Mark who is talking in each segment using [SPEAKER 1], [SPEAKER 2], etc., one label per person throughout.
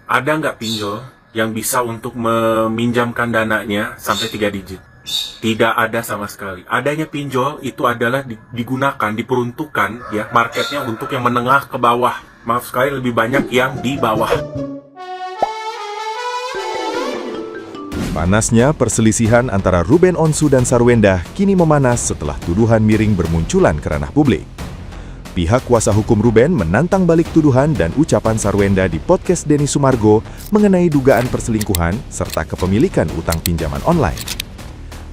[SPEAKER 1] Ada nggak pinjol yang bisa untuk meminjamkan dananya sampai 3 digit? Tidak ada sama sekali. Adanya pinjol itu adalah digunakan, diperuntukkan ya marketnya untuk yang menengah ke bawah. Maaf sekali, lebih banyak yang di bawah.
[SPEAKER 2] Panasnya perselisihan antara Ruben Onsu dan Sarwenda kini memanas setelah tuduhan miring bermunculan ke ranah publik. Pihak kuasa hukum Ruben menantang balik tuduhan dan ucapan Sarwenda di podcast Denny Sumargo mengenai dugaan perselingkuhan serta kepemilikan utang pinjaman online.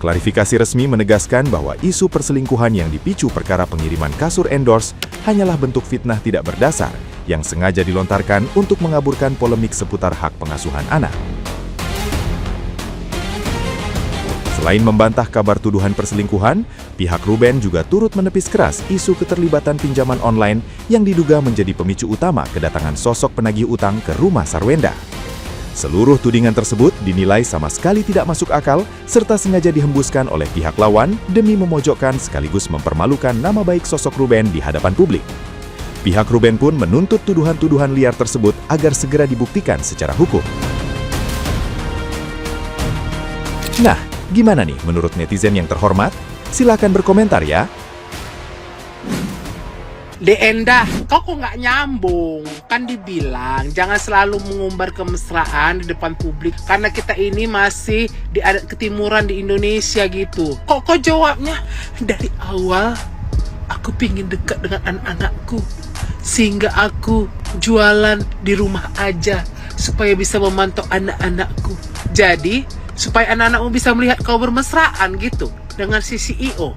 [SPEAKER 2] Klarifikasi resmi menegaskan bahwa isu perselingkuhan yang dipicu perkara pengiriman kasur endorse hanyalah bentuk fitnah tidak berdasar yang sengaja dilontarkan untuk mengaburkan polemik seputar hak pengasuhan anak. Selain membantah kabar tuduhan perselingkuhan, pihak Ruben juga turut menepis keras isu keterlibatan pinjaman online yang diduga menjadi pemicu utama kedatangan sosok penagih utang ke rumah Sarwenda. Seluruh tudingan tersebut dinilai sama sekali tidak masuk akal serta sengaja dihembuskan oleh pihak lawan demi memojokkan sekaligus mempermalukan nama baik sosok Ruben di hadapan publik. Pihak Ruben pun menuntut tuduhan-tuduhan liar tersebut agar segera dibuktikan secara hukum. Nah, gimana nih menurut netizen yang terhormat? Silakan berkomentar ya.
[SPEAKER 3] Endah, kau kok nggak nyambung? Kan dibilang jangan selalu mengumbar kemesraan di depan publik karena kita ini masih di adat ketimuran di Indonesia gitu. Kok jawabnya dari awal aku pingin dekat dengan anak-anakku sehingga aku jualan di rumah aja supaya bisa memantau anak-anakku. Jadi supaya anak-anakmu bisa melihat kau bermesraan gitu dengan si CEO.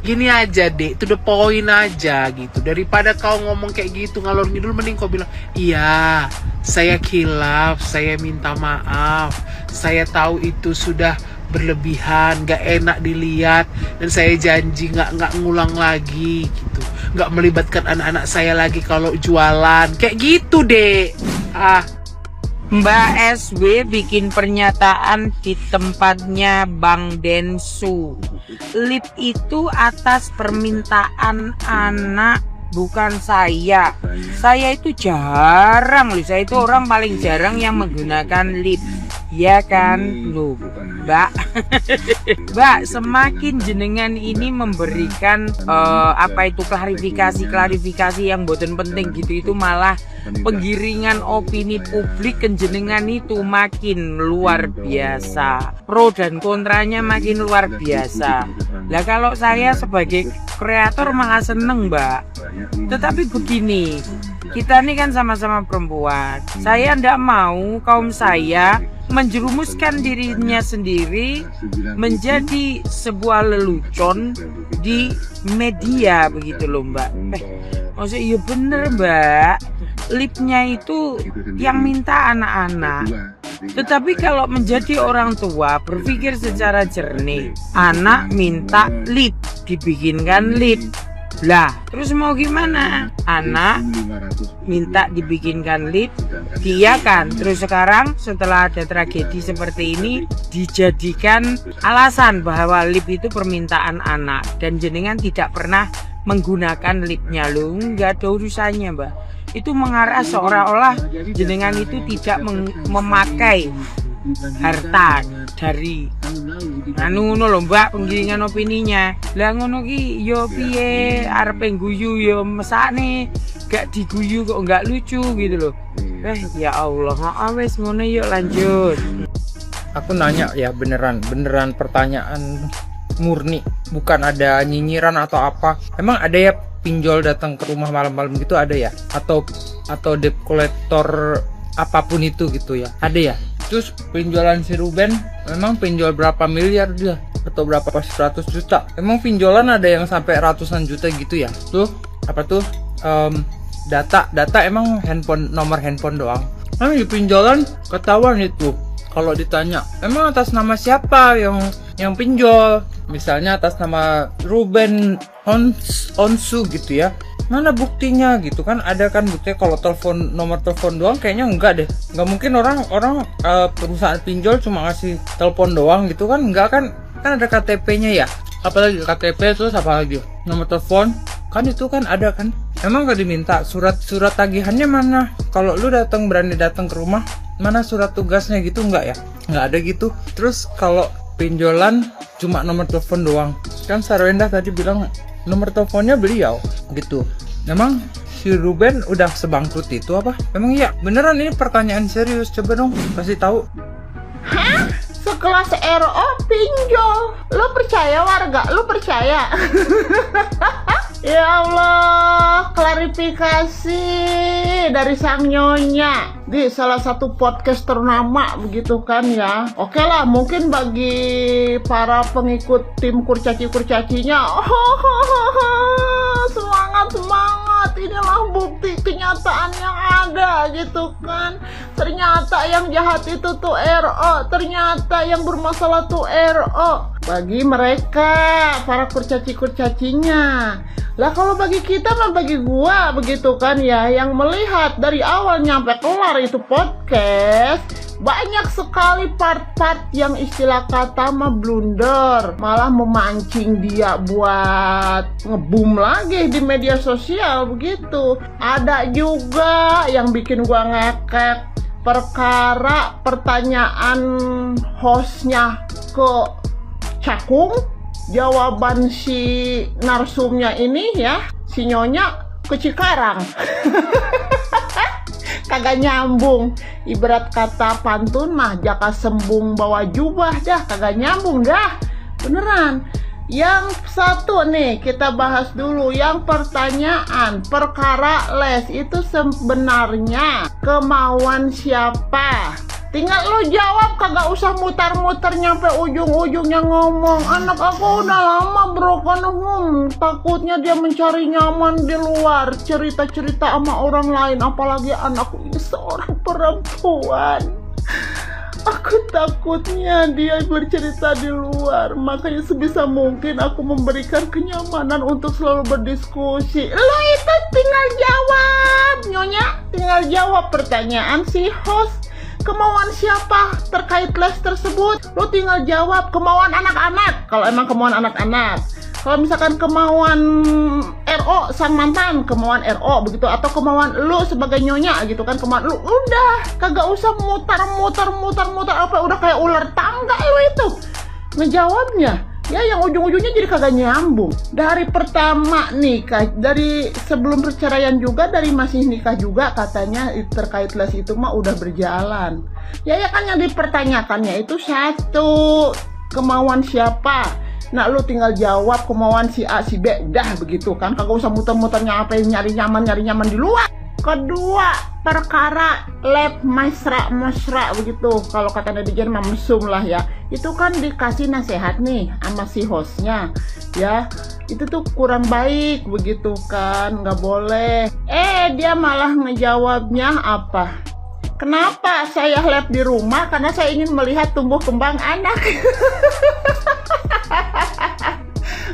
[SPEAKER 3] Gini aja deh, to the point aja gitu. Daripada kau ngomong kayak gitu ngalor ngidul, mending kau bilang, iya saya khilaf, saya minta maaf, saya tahu itu sudah berlebihan, gak enak dilihat, dan saya janji gak ngulang lagi gitu, gak melibatkan anak-anak saya lagi kalau jualan, kayak gitu deh.
[SPEAKER 4] Mbak SW bikin pernyataan di tempatnya Bang Densu. Lip itu atas permintaan anak, bukan saya. Saya itu jarang loh, saya itu orang paling jarang yang menggunakan lip. Ya kan, loh, Mbak. Mbak, semakin jenengan ini memberikan klarifikasi yang boten penting gitu, itu malah penggiringan opini publik kenjenengan itu makin luar biasa. Pro dan kontranya makin luar biasa. Lah kalau saya sebagai kreator malah seneng, Mbak. Tetapi begini, kita ini kan sama-sama perempuan. Saya ndak mau kaum saya menjerumuskan dirinya sendiri menjadi sebuah lelucon di media begitu loh, Mbak. Maksudnya iya bener, Mbak. Lipnya itu yang minta anak-anak. Tetapi kalau menjadi orang tua berpikir secara jernih, anak minta lip, dibikinkan lip. Lah, terus mau gimana? Anak minta dibikinkan lip, dia kan terus sekarang setelah ada tragedi seperti ini dijadikan alasan bahwa lip itu permintaan anak dan jenengan tidak pernah menggunakan lipnya loh. Nggak ada urusannya, Mbak. Itu mengarah seolah-olah jenengan itu tidak memakai harta dari ngono lho, Mbak, penggiringan opininya. Lah ngono ki yo piye arepe guyu yo mesakne gak diguyu kok enggak lucu gitu loh. Ya Allah, wes ngono yuk lanjut.
[SPEAKER 5] Aku nanya ya beneran pertanyaan murni, bukan ada nyinyiran atau apa. Emang ada ya pinjol datang ke rumah malam-malam gitu, ada ya? Atau debt collector apapun itu gitu ya? Ada ya? Terus penjualan si Ruben memang pinjol berapa miliar dia? Atau berapa pas 100 juta? Emang pinjolan ada yang sampai ratusan juta gitu ya? Tuh, apa tuh? Data emang nomor handphone doang. Emang di pinjolan ketahuan itu. Kalau ditanya, emang atas nama siapa yang pinjol? Misalnya atas nama Ruben Onsu gitu ya. Mana buktinya gitu kan? Ada kan buktinya. Kalau nomor telepon doang kayaknya enggak deh. Enggak mungkin orang perusahaan pinjol cuma ngasih telepon doang gitu kan? Enggak kan ada KTP-nya ya. Apalagi KTP, terus apa lagi? Nomor telepon kan, itu kan ada kan Emang gak diminta surat tagihannya mana? Kalau lu berani datang ke rumah, mana surat tugasnya gitu nggak ya? Nggak ada gitu. Terus kalau pinjolan cuma nomor telepon doang. Kan Sarwenda tadi bilang nomor teleponnya beliau gitu. Memang si Ruben udah sebangkrut itu apa? Emang iya? Beneran ini pertanyaan serius. Coba dong kasih tahu.
[SPEAKER 6] Hah? Sekelas RO pinjol? Lo percaya warga? Lo percaya? Ya Allah, klarifikasi dari sang nyonya di salah satu podcast ternama begitu kan ya. Oke lah, mungkin bagi para pengikut tim kurcaci-kurcacinya, semangat, inilah bukti kenyataan yang ada gitu kan. Ternyata yang jahat itu tuh RO, ternyata yang bermasalah tuh RO. Bagi mereka, para kurcaci-kurcacinya. Lah kalau bagi kita mah bagi gua begitu kan ya, yang melihat dari awal nyampe kelar itu podcast, banyak sekali part-part yang istilah kata mah blunder, malah memancing dia buat ngebum lagi di media sosial begitu. Ada juga yang bikin gua ngekek perkara pertanyaan hostnya ke cakung, jawaban si narsumnya ini ya, si nyonya ke Cikarang. Kagak nyambung. Ibarat kata pantun mah, jaka sembung bawa jubah dah, kagak nyambung dah. Beneran. Yang satu nih kita bahas dulu, yang pertanyaan perkara les itu sebenarnya kemauan siapa? Tinggal lo jawab, kagak usah mutar-mutar nyampe ujung-ujungnya ngomong. Anak aku udah lama broken home, takutnya dia mencari nyaman di luar, cerita-cerita sama orang lain, apalagi anakku ini seorang perempuan. Aku takutnya dia bercerita di luar, makanya sebisa mungkin aku memberikan kenyamanan untuk selalu berdiskusi. Lo itu tinggal jawab, nyonya, tinggal jawab pertanyaan si host. Kemauan siapa terkait les tersebut? Lo tinggal jawab kemauan anak-anak, kalau emang kemauan anak-anak. Kalau misalkan kemauan RO sang mantan, kemauan RO begitu, atau kemauan lu sebagai nyonya gitu kan, kemauan lu, udah kagak usah mutar apa, udah kayak ular tangga lu itu ngejawabnya. Ya yang ujung-ujungnya jadi kagak nyambung. Dari pertama nikah, dari sebelum perceraian juga, dari masih nikah juga katanya terkait les itu mah udah berjalan. Ya kan yang dipertanyakannya itu satu, kemauan siapa? Nah lu tinggal jawab kemauan si A, si B, dah begitu kan, kagak usah muter-muter nyari nyaman di luar. Kedua, perkara lab mesra begitu, kalau kata netizen mah mesum lah ya. Itu kan dikasih nasihat nih sama si hostnya ya, itu tuh kurang baik begitu kan, nggak boleh. Dia malah ngejawabnya apa? Kenapa saya lab di rumah? Karena saya ingin melihat tumbuh kembang anak.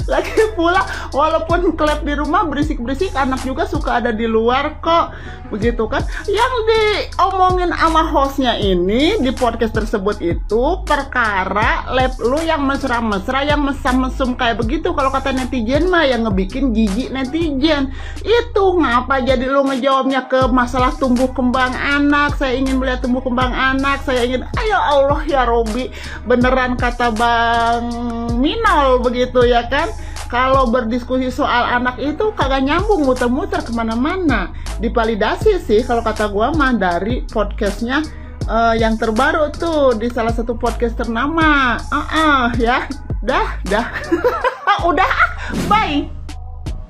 [SPEAKER 6] Lagi pula walaupun klub di rumah berisik-berisik, anak juga suka ada di luar kok begitu kan. Yang diomongin sama hostnya ini di podcast tersebut itu perkara lab lu yang mesra-mesra, yang mesam-mesum kayak begitu. Kalau kata netizen mah yang ngebikin jijik netizen. Itu ngapa jadi lu ngejawabnya ke masalah tumbuh kembang anak? Saya ingin melihat tumbuh kembang anak, saya ingin, ayo Allah ya Robi, beneran kata Bang Minol begitu ya kan. Kalau berdiskusi soal anak itu kagak nyambung, muter-muter kemana-mana. Divalidasi sih kalau kata gua mah dari podcastnya yang terbaru tuh di salah satu podcast ternama. Ya, dah. Udah, bye.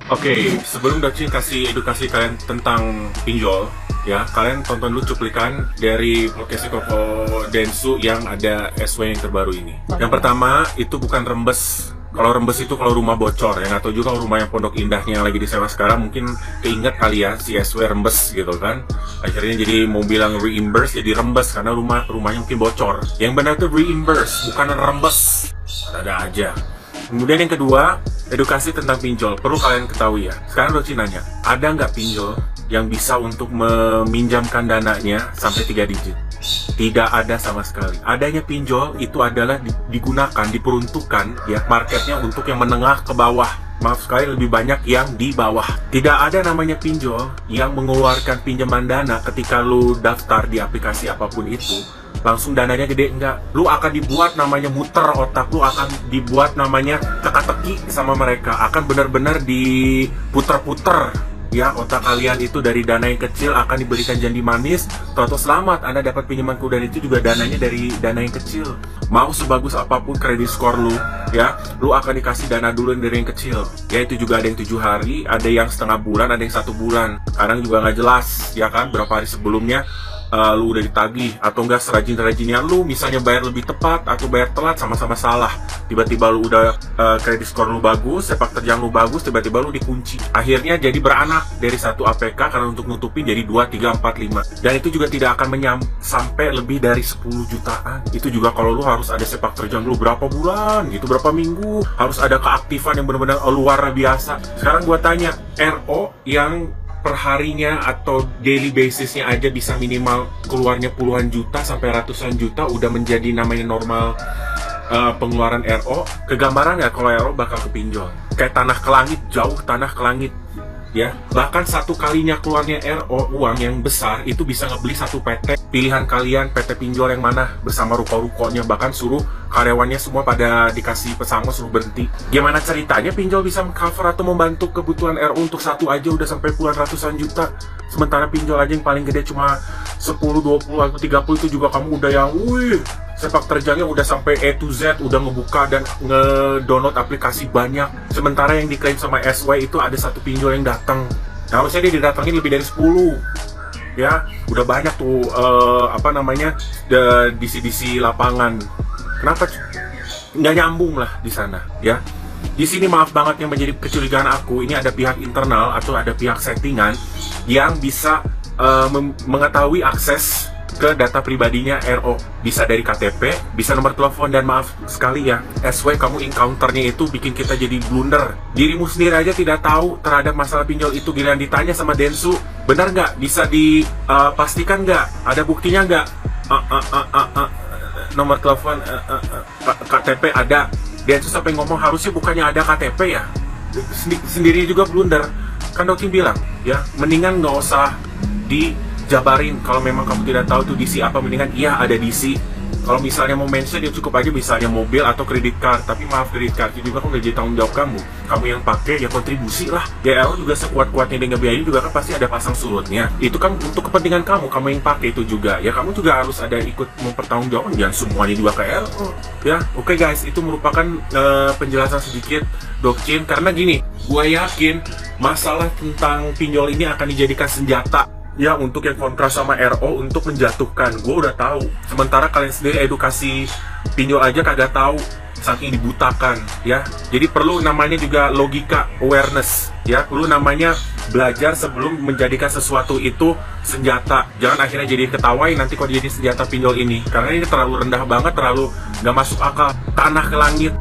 [SPEAKER 1] Oke, sebelum Dacin kasih edukasi kalian tentang pinjol, ya kalian tonton dulu cuplikan dari podcast Koko Densu yang ada SW yang terbaru ini. Yang pertama itu bukan rembes. Kalau rembes itu kalau rumah bocor, yang atau juga rumah yang Pondok Indahnya yang lagi disewa sekarang mungkin keinget kali ya si SW rembes gitu kan. Akhirnya jadi mau bilang reimburse jadi rembes karena rumahnya mungkin bocor. Yang benar tuh reimburse, bukan rembes. Ada aja. Kemudian yang kedua, edukasi tentang pinjol. Perlu kalian ketahui ya. Sekarang Roci nanya, ada nggak pinjol yang bisa untuk meminjamkan dananya sampai 3 digit? Tidak ada sama sekali. Adanya pinjol itu adalah digunakan, diperuntukkan ya marketnya untuk yang menengah ke bawah. maaf sekali lebih banyak yang di bawah. Tidak ada namanya pinjol yang mengeluarkan pinjaman dana ketika lu daftar di aplikasi apapun itu langsung dananya gede, enggak. Lu akan dibuat namanya muter otak, lu akan dibuat namanya teka-teki sama mereka, akan benar-benar diputer-puter ya otak kalian itu. Dari dana yang kecil akan diberikan janji manis, toto selamat Anda dapat pinjamanku, dan itu juga dananya dari dana yang kecil. Mau sebagus apapun kredit skor lu ya, lu akan dikasih dana dulu dari yang kecil ya. Itu juga ada yang 7 hari, ada yang setengah bulan, ada yang 1 bulan. Kadang juga nggak jelas ya kan berapa hari sebelumnya lu udah ditagih atau enggak. Serajin-rajinnya lu misalnya bayar lebih tepat atau bayar telat, sama-sama salah. Tiba-tiba lu udah kredit skor lu bagus, sepak terjang lu bagus, tiba-tiba lu dikunci. Akhirnya jadi beranak dari satu APK karena untuk nutupin jadi 2, 3, 4, 5. Dan itu juga tidak akan sampai lebih dari 10 jutaan. Itu juga kalau lu harus ada sepak terjang lu berapa bulan gitu, berapa minggu. Harus ada keaktifan yang benar-benar luar biasa. Sekarang gua tanya, RO yang perharinya atau daily basisnya aja bisa minimal keluarnya puluhan juta sampai ratusan juta udah menjadi namanya normal pengeluaran RO. Kegambaran nggak kalau RO bakal kepinjol? Kayak tanah ke langit, jauh tanah ke langit ya. Bahkan satu kalinya keluarnya RO uang yang besar itu bisa ngebeli satu PT. Pilihan kalian PT pinjol yang mana bersama ruko-rukonya, bahkan suruh karyawannya semua pada dikasih pesangon suruh berhenti. Gimana ceritanya pinjol bisa mengcover atau membantu kebutuhan RO untuk satu aja udah sampai puluhan ratusan juta, sementara pinjol aja yang paling gede cuma 10, 20 atau 30 itu juga kamu udah yang wih, sepak terjangnya udah sampai A to Z, udah ngebuka dan nge-download aplikasi banyak. Sementara yang diklaim sama SW itu ada satu pinjol yang datang, nah, harusnya dia didatangin lebih dari 10 ya. Udah banyak tuh disi-disi lapangan. Kenapa nggak nyambung lah di sana ya? Di sini maaf banget yang menjadi kecurigaan aku, ini ada pihak internal atau ada pihak settingan yang bisa mengetahui akses ke data pribadinya RO. Bisa dari KTP, bisa nomor telepon, dan maaf sekali ya, SW kamu encounternya itu bikin kita jadi blunder. Dirimu sendiri aja tidak tahu terhadap masalah pinjol itu, giliran ditanya sama Densu, benar nggak? Bisa dipastikan nggak? Ada buktinya nggak? Nomor telepon, KTP ada. Densu sampai ngomong harusnya bukannya ada KTP ya. Sendiri juga blunder. Kan Doki bilang ya, mendingan nggak usah dijabarin. Kalau memang kamu tidak tahu tuh DC apa, mendingan iya ada DC. Kalau misalnya mau mention ya cukup aja misalnya mobil atau kredit card. Tapi maaf, kredit card juga kan udah jadi tanggung jawab kamu. Kamu yang pakai ya kontribusi lah. Ya RO juga sekuat-kuatnya dia ngebiayain juga kan pasti ada pasang surutnya. Itu kan untuk kepentingan kamu yang pakai itu juga. Ya kamu juga harus ada ikut mempertanggungjawabkan, jangan semuanya juga ke RO. Ya, oke guys, itu merupakan penjelasan sedikit Dokcin. Karena gini, gue yakin masalah tentang pinjol ini akan dijadikan senjata ya untuk yang kontra sama RO untuk menjatuhkan. Gue udah tahu. Sementara kalian sendiri edukasi pinjol aja kagak tahu, saking dibutakan ya. Jadi perlu namanya juga logika, awareness ya. Perlu namanya belajar sebelum menjadikan sesuatu itu senjata. Jangan akhirnya jadi ketawain nanti kalau jadi senjata pinjol ini, karena ini terlalu rendah banget, terlalu nggak masuk akal. Tanah ke langit.